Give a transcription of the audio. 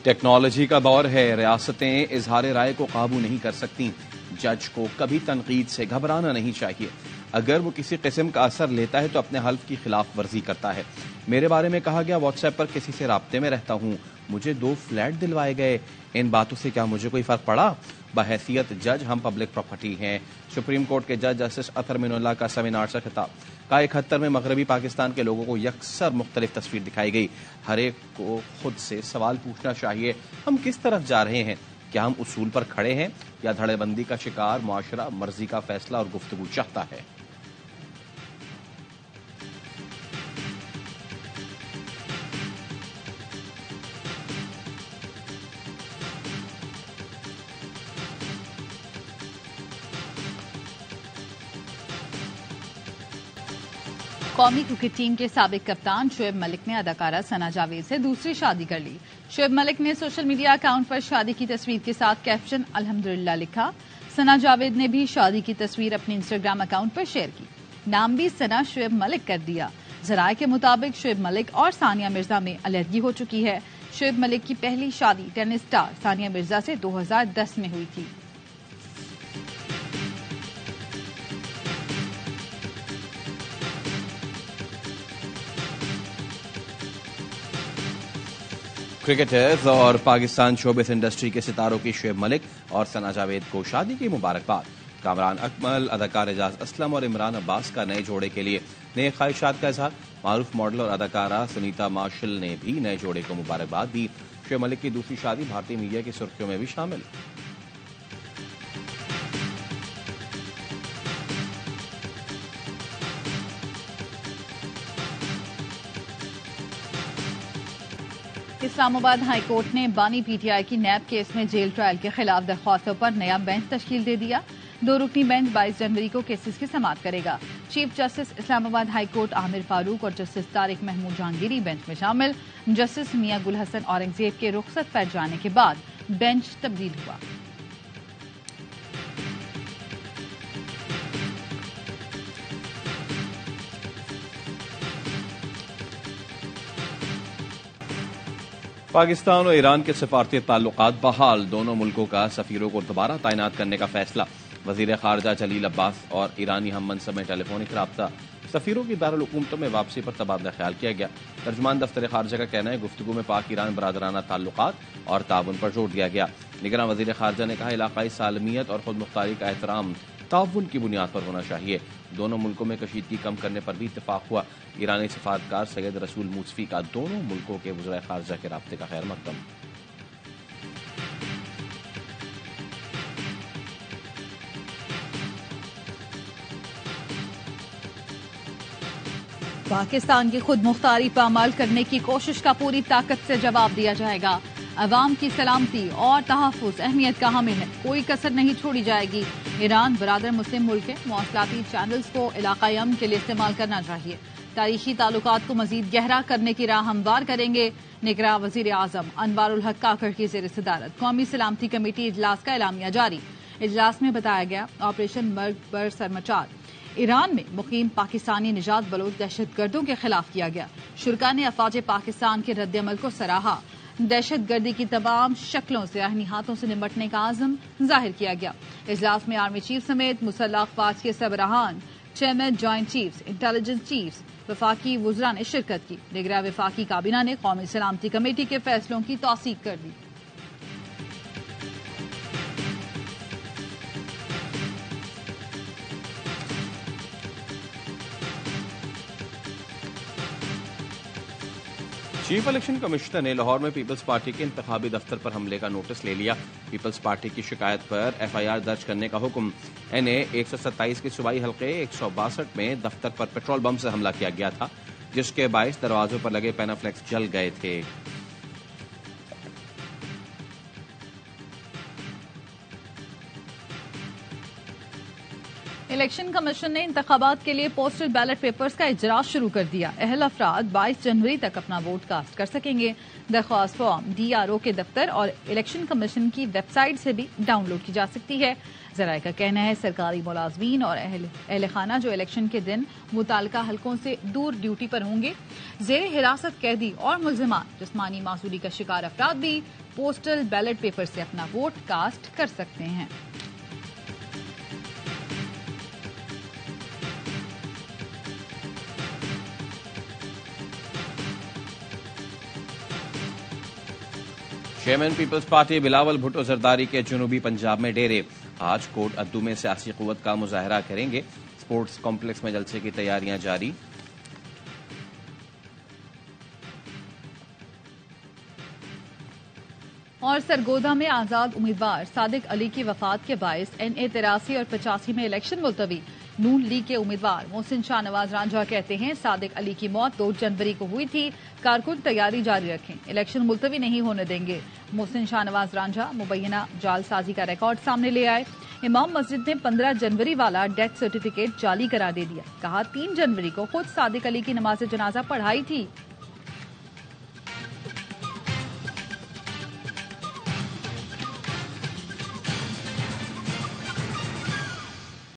Technology کا دور ہے، ریاستیں اظہار رائے کو قابو نہیں کر سکتی۔ جج کو کبھی تنقید سے گھبرانا نہیں چاہیے۔ اگر وہ کسی قسم کا اثر لیتا ہے تو اپنے حلف کی خلاف ورزی کرتا ہے۔ میرے بارے میں کہا گیا واٹس ایپ پر کسی سے رابطے میں رہتا ہوں، مجھے 2 فلیٹ دلوائے گئے، ان باتوں سے کیا مجھے کوئی فرق پڑا؟ بحیثیت جج ہم پبلک پراپرٹی ہیں۔ سپریم کورٹ کے جج جسٹس اطہر من اللہ کا سیمینار سے خطاب۔ کا 71 میں مغربی پاکستان کے لوگوں کو یکسر مختلف تصویر دکھائی گئی۔ ہر ایک کو خود سے سوال پوچھنا چاہیے، ہم کس طرف جا رہے ہیں؟ کیا ہم اصول پر کھڑے ہیں یا دھڑے بندی کا شکار معاشرہ مرضی کا فیصلہ اور گفتگو چاہتا ہے؟ قومی کرکٹ ٹیم کے سابق کپتان شعیب ملک نے اداکارہ ثنا جاوید سے دوسری شادی کر لی۔ شعیب ملک نے سوشل میڈیا اکاؤنٹ پر شادی کی تصویر کے ساتھ کیپشن الحمدللہ لکھا۔ ثنا جاوید نے بھی شادی کی تصویر اپنے انسٹاگرام اکاؤنٹ پر شیئر کی، نام بھی ثنا شعیب ملک کر دیا۔ ذرائع کے مطابق شعیب ملک اور ثانیہ مرزا میں علیحدگی ہو چکی ہے۔ شعیب ملک کی پہلی شادی ٹینس اسٹار ثانیہ مرزا سے 2010 میں ہوئی تھی۔ کرکٹرز اور پاکستان شوبز انڈسٹری کے ستاروں کی شعیب ملک اور ثنا جاوید کو شادی کی مبارکباد۔ کامران اکمل، اداکار اعجاز اسلم اور عمران عباس کا نئے جوڑے کے لیے نئے خواہشات کا اظہار۔ معروف ماڈل اور اداکارہ سنیتا مارشل نے بھی نئے جوڑے کو مبارکباد دی۔ شعیب ملک کی دوسری شادی بھارتی میڈیا کی سرخیوں میں بھی شامل۔ اسلام آباد ہائی کورٹ نے بانی پی ٹی آئی کی نیب کیس میں جیل ٹرائل کے خلاف درخواستوں پر نیا بینچ تشکیل دے دیا۔ 2 رکنی بینچ 22 جنوری کو کیسز کی سماعت کرے گا۔ چیف جسٹس اسلام آباد ہائی کورٹ عامر فاروق اور جسٹس طارق محمود جہانگیری بینچ میں شامل۔ جسٹس میاں گل حسن اورنگزیب کے رخصت پر جانے کے بعد بینچ تبدیل ہوا۔ پاکستان اور ایران کے سفارتی تعلقات بحال، دونوں ملکوں کا سفیروں کو دوبارہ تعینات کرنے کا فیصلہ۔ وزیر خارجہ جلیل عباس اور ایرانی ہم منصب میں ٹیلی فونک رابطہ، سفیروں کی دارالحکومتوں میں واپسی پر تبادلہ خیال کیا گیا۔ ترجمان دفتر خارجہ کا کہنا ہے گفتگو میں پاک ایران برادرانہ تعلقات اور تعاون پر زور دیا گیا۔ نگراں وزیر خارجہ نے کہا علاقائی سالمیت اور خود مختاری کا احترام تعاون کی بنیاد پر ہونا چاہیے۔ دونوں ملکوں میں کشیدگی کم کرنے پر بھی اتفاق ہوا۔ ایرانی سفارتکار سید رسول موسفی کا دونوں ملکوں کے وزرائے خارجہ کے رابطے کا خیر مقدم۔ پاکستان کی خود مختاری پر عمل کرنے کی کوشش کا پوری طاقت سے جواب دیا جائے گا۔ عوام کی سلامتی اور تحفظ اہمیت کا حامل ہے، کوئی کسر نہیں چھوڑی جائے گی۔ ایران برادر مسلم ملک ہے، مواصلاتی چینلز کو علاقائی امن کے لیے استعمال کرنا چاہیے۔ تاریخی تعلقات کو مزید گہرا کرنے کی راہ ہموار کریں گے۔ نگراں وزیر اعظم انوار الحق کاکڑ کی زیر صدارت قومی سلامتی کمیٹی اجلاس کا اعلامیہ جاری۔ اجلاس میں بتایا گیا آپریشن مرگ پر سرمچار ایران میں مقیم پاکستانی نژاد بلوچ دہشت گردوں کے خلاف کیا گیا۔ شرکاء نے افواج پاکستان کے رد عمل کو سراہا۔ دہشت گردی کی تمام شکلوں سے آہنی ہاتھوں سے نمٹنے کا عزم ظاہر کیا گیا۔ اجلاس میں آرمی چیف سمیت مسلح افواج کے سربراہان، chairman joint chiefs, intelligence chiefs, وفاقی وزراء نے شرکت کی۔ نگراں وفاقی کابینہ نے قومی سلامتی کمیٹی کے فیصلوں کی توثیق کر دی۔ چیف الیکشن کمشنر نے لاہور میں پیپلز پارٹی کے انتخابی دفتر پر حملے کا نوٹس لے لیا۔ پیپلز پارٹی کی شکایت پر ایف آئی آر درج کرنے کا حکم۔ NA 127 کے صوبائی حلقے 162 میں دفتر پر پیٹرول بم سے حملہ کیا گیا تھا، جس کے باعث دروازوں پر لگے پینافلیکس جل گئے تھے۔ الیکشن کمیشن نے انتخابات کے لیے پوسٹل بیلٹ پیپرز کا اجراء شروع کر دیا۔ اہل افراد 22 جنوری تک اپنا ووٹ کاسٹ کر سکیں گے۔ درخواست فارم DRO کے دفتر اور الیکشن کمیشن کی ویب سائٹ سے بھی ڈاؤن لوڈ کی جا سکتی ہے۔ ذرائع کا کہنا ہے سرکاری ملازمین اور اہل خانہ جو الیکشن کے دن متعلقہ حلقوں سے دور ڈیوٹی پر ہوں گے، زیر حراست قیدی اور ملزمان جسمانی معذوری کا شکار افراد بھی پوسٹل بیلٹ پیپر سے اپنا ووٹ کاسٹ کر سکتے ہیں۔ چیئرمین پیپلز پارٹی بلاول بھٹو زرداری کے جنوبی پنجاب میں ڈیرے، آج کوٹ ادو میں سیاسی قوت کا مظاہرہ کریں گے۔ سپورٹس کمپلیکس میں جلسے کی تیاریاں جاری۔ اور سرگودا میں آزاد امیدوار صادق علی کی وفات کے باعث NA 83 اور 85 میں الیکشن ملتوی۔ نون لیگ کے امیدوار محسن شاہ نواز رانجھا کہتے ہیں صادق علی کی موت 2 جنوری کو ہوئی تھی، کارکن تیاری جاری رکھیں، الیکشن ملتوی نہیں ہونے دیں گے۔ محسن شاہ نواز رانجھا مبینہ جعل سازی کا ریکارڈ سامنے لے آئے۔ امام مسجد نے 15 جنوری والا ڈیتھ سرٹیفکیٹ جعلی قرار دے دیا، کہا 3 جنوری کو خود صادق علی کی نماز جنازہ پڑھائی تھی۔